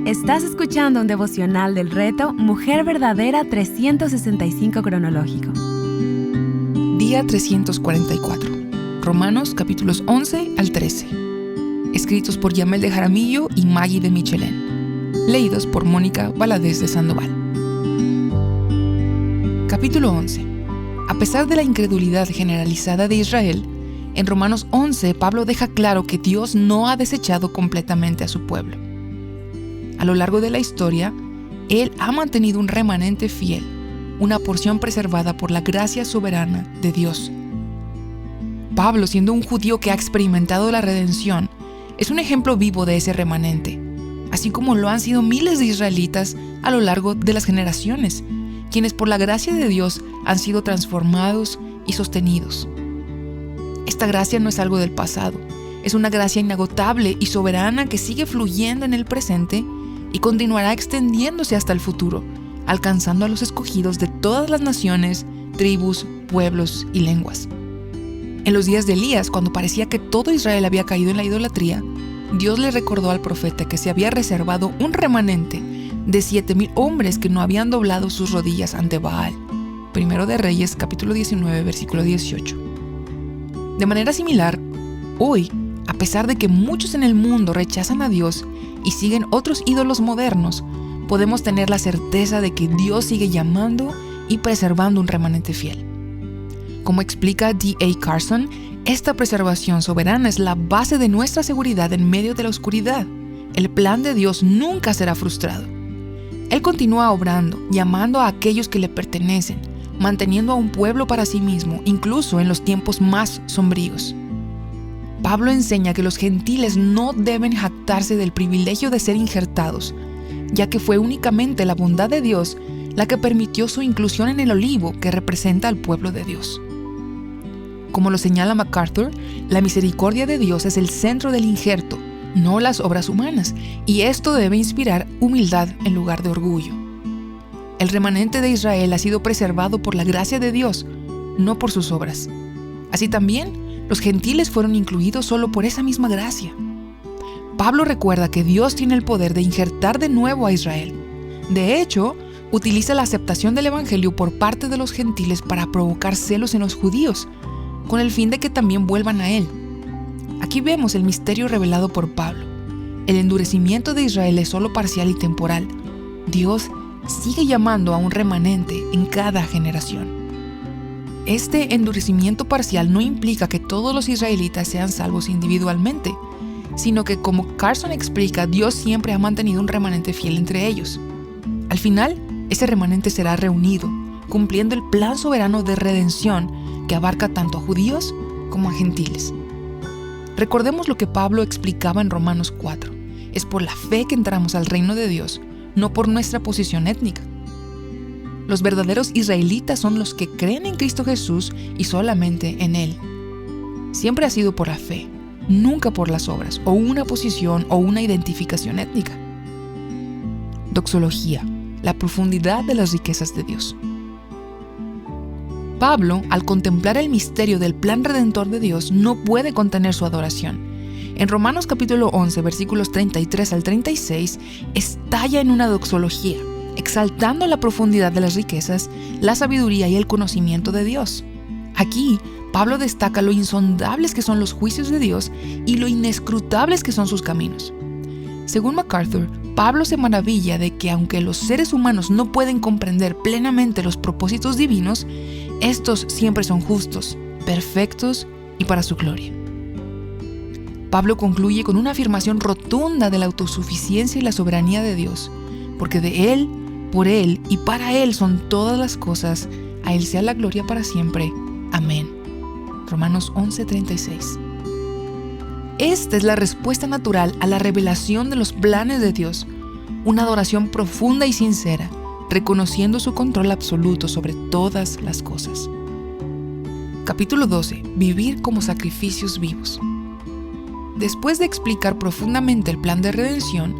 Estás escuchando un devocional del reto Mujer Verdadera 365 cronológico. Día 344. Romanos capítulos 11 al 13. Escritos por Yamel de Jaramillo y Maggie de Michelén. Leídos por Mónica Valadez de Sandoval. Capítulo 11. A pesar de la incredulidad generalizada de Israel, en Romanos 11 Pablo deja claro que Dios no ha desechado completamente a su pueblo. A lo largo de la historia, Él ha mantenido un remanente fiel, una porción preservada por la gracia soberana de Dios. Pablo, siendo un judío que ha experimentado la redención, es un ejemplo vivo de ese remanente, así como lo han sido miles de israelitas a lo largo de las generaciones, quienes por la gracia de Dios han sido transformados y sostenidos. Esta gracia no es algo del pasado, es una gracia inagotable y soberana que sigue fluyendo en el presente y continuará extendiéndose hasta el futuro, alcanzando a los escogidos de todas las naciones, tribus, pueblos y lenguas. En los días de Elías, cuando parecía que todo Israel había caído en la idolatría, Dios le recordó al profeta que se había reservado un remanente de 7,000 hombres que no habían doblado sus rodillas ante Baal. Primero de Reyes, capítulo 19, versículo 18. De manera similar, hoy, a pesar de que muchos en el mundo rechazan a Dios y siguen otros ídolos modernos, podemos tener la certeza de que Dios sigue llamando y preservando un remanente fiel. Como explica D.A. Carson, esta preservación soberana es la base de nuestra seguridad en medio de la oscuridad. El plan de Dios nunca será frustrado. Él continúa obrando, llamando a aquellos que le pertenecen, manteniendo a un pueblo para sí mismo, incluso en los tiempos más sombríos. Pablo enseña que los gentiles no deben jactarse del privilegio de ser injertados, ya que fue únicamente la bondad de Dios la que permitió su inclusión en el olivo que representa al pueblo de Dios. Como lo señala MacArthur, la misericordia de Dios es el centro del injerto, no las obras humanas, y esto debe inspirar humildad en lugar de orgullo. El remanente de Israel ha sido preservado por la gracia de Dios, no por sus obras. Así también, los gentiles fueron incluidos solo por esa misma gracia. Pablo recuerda que Dios tiene el poder de injertar de nuevo a Israel. De hecho, utiliza la aceptación del evangelio por parte de los gentiles para provocar celos en los judíos, con el fin de que también vuelvan a él. Aquí vemos el misterio revelado por Pablo. El endurecimiento de Israel es solo parcial y temporal. Dios sigue llamando a un remanente en cada generación. Este endurecimiento parcial no implica que todos los israelitas sean salvos individualmente, sino que, como Carson explica, Dios siempre ha mantenido un remanente fiel entre ellos. Al final, ese remanente será reunido, cumpliendo el plan soberano de redención que abarca tanto a judíos como a gentiles. Recordemos lo que Pablo explicaba en Romanos 4. Es por la fe que entramos al reino de Dios, no por nuestra posición étnica. Los verdaderos israelitas son los que creen en Cristo Jesús y solamente en Él. Siempre ha sido por la fe, nunca por las obras, o una posición o una identificación étnica. Doxología, la profundidad de las riquezas de Dios. Pablo, al contemplar el misterio del plan redentor de Dios, no puede contener su adoración. En Romanos capítulo 11, versículos 33 al 36, estalla en una doxología, exaltando la profundidad de las riquezas, la sabiduría y el conocimiento de Dios. Aquí, Pablo destaca lo insondables que son los juicios de Dios y lo inescrutables que son sus caminos. Según MacArthur, Pablo se maravilla de que aunque los seres humanos no pueden comprender plenamente los propósitos divinos, estos siempre son justos, perfectos y para su gloria. Pablo concluye con una afirmación rotunda de la autosuficiencia y la soberanía de Dios, porque de Él, por Él y para Él son todas las cosas, a Él sea la gloria para siempre. Amén. Romanos 11:36. Esta es la respuesta natural a la revelación de los planes de Dios, una adoración profunda y sincera, reconociendo su control absoluto sobre todas las cosas. Capítulo 12. Vivir como sacrificios vivos. Después de explicar profundamente el plan de redención,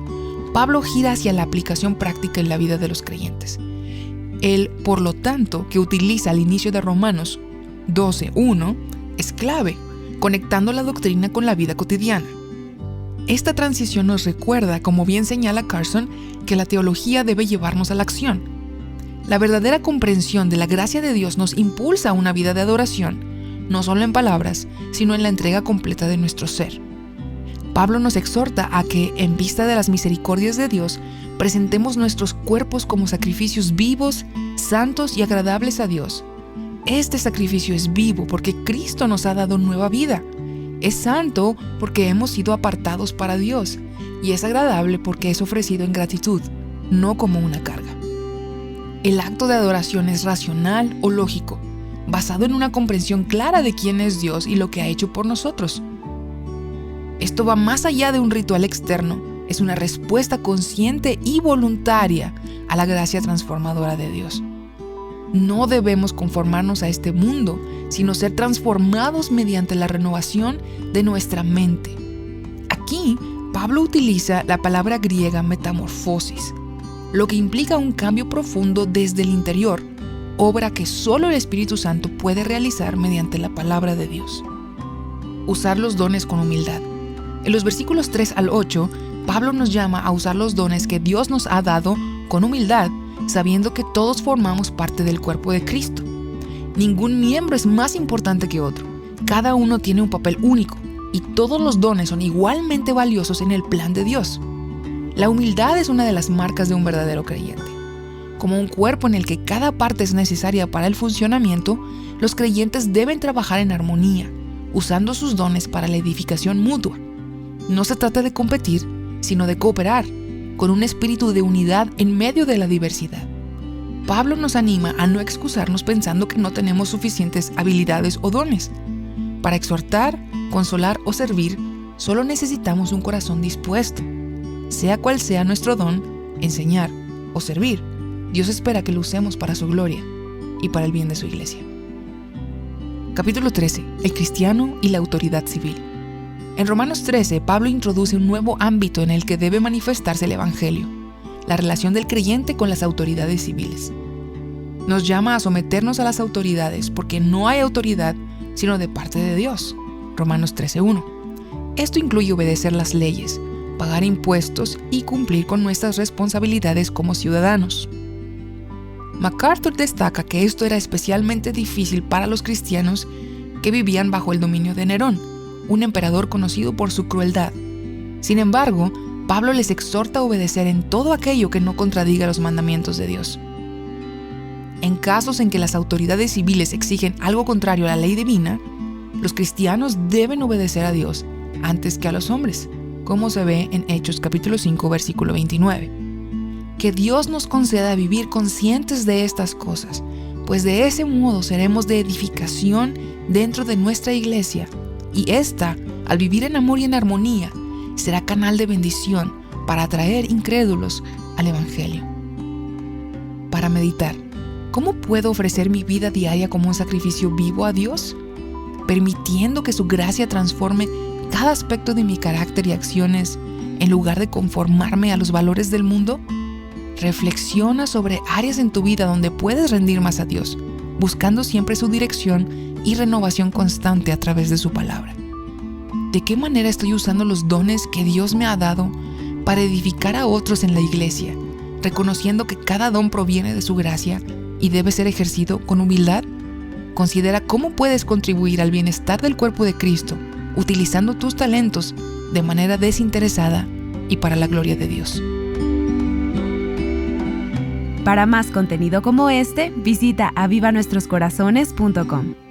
Pablo gira hacia la aplicación práctica en la vida de los creyentes. El por lo tanto que utiliza al inicio de Romanos 12:1 es clave, conectando la doctrina con la vida cotidiana. Esta transición nos recuerda, como bien señala Carson, que la teología debe llevarnos a la acción. La verdadera comprensión de la gracia de Dios nos impulsa a una vida de adoración, no solo en palabras, sino en la entrega completa de nuestro ser. Pablo nos exhorta a que, en vista de las misericordias de Dios, presentemos nuestros cuerpos como sacrificios vivos, santos y agradables a Dios. Este sacrificio es vivo porque Cristo nos ha dado nueva vida. Es santo porque hemos sido apartados para Dios, y es agradable porque es ofrecido en gratitud, no como una carga. El acto de adoración es racional o lógico, basado en una comprensión clara de quién es Dios y lo que ha hecho por nosotros. Esto va más allá de un ritual externo, es una respuesta consciente y voluntaria a la gracia transformadora de Dios. No debemos conformarnos a este mundo, sino ser transformados mediante la renovación de nuestra mente. Aquí, Pablo utiliza la palabra griega metamorfosis, lo que implica un cambio profundo desde el interior, obra que solo el Espíritu Santo puede realizar mediante la palabra de Dios. Usar los dones con humildad. En los versículos 3 al 8, Pablo nos llama a usar los dones que Dios nos ha dado con humildad, sabiendo que todos formamos parte del cuerpo de Cristo. Ningún miembro es más importante que otro. Cada uno tiene un papel único y todos los dones son igualmente valiosos en el plan de Dios. La humildad es una de las marcas de un verdadero creyente. Como un cuerpo en el que cada parte es necesaria para el funcionamiento, los creyentes deben trabajar en armonía, usando sus dones para la edificación mutua. No se trata de competir, sino de cooperar, con un espíritu de unidad en medio de la diversidad. Pablo nos anima a no excusarnos pensando que no tenemos suficientes habilidades o dones. Para exhortar, consolar o servir, solo necesitamos un corazón dispuesto. Sea cual sea nuestro don, enseñar o servir, Dios espera que lo usemos para su gloria y para el bien de su iglesia. Capítulo 13. El cristiano y la autoridad civil. En Romanos 13, Pablo introduce un nuevo ámbito en el que debe manifestarse el Evangelio, la relación del creyente con las autoridades civiles. Nos llama a someternos a las autoridades porque no hay autoridad sino de parte de Dios. Romanos 13:1. Esto incluye obedecer las leyes, pagar impuestos y cumplir con nuestras responsabilidades como ciudadanos. MacArthur destaca que esto era especialmente difícil para los cristianos que vivían bajo el dominio de Nerón, un emperador conocido por su crueldad. Sin embargo, Pablo les exhorta a obedecer en todo aquello que no contradiga los mandamientos de Dios. En casos en que las autoridades civiles exigen algo contrario a la ley divina, los cristianos deben obedecer a Dios antes que a los hombres, como se ve en Hechos capítulo 5, versículo 29. Que Dios nos conceda vivir conscientes de estas cosas, pues de ese modo seremos de edificación dentro de nuestra iglesia, y esta, al vivir en amor y en armonía, será canal de bendición para atraer incrédulos al Evangelio. Para meditar, ¿cómo puedo ofrecer mi vida diaria como un sacrificio vivo a Dios? Permitiendo que su gracia transforme cada aspecto de mi carácter y acciones en lugar de conformarme a los valores del mundo. Reflexiona sobre áreas en tu vida donde puedes rendir más a Dios, buscando siempre su dirección y renovación constante a través de su palabra. ¿De qué manera estoy usando los dones que Dios me ha dado para edificar a otros en la iglesia, reconociendo que cada don proviene de su gracia y debe ser ejercido con humildad? Considera cómo puedes contribuir al bienestar del cuerpo de Cristo, utilizando tus talentos de manera desinteresada y para la gloria de Dios. Para más contenido como este, visita avivanuestroscorazones.com.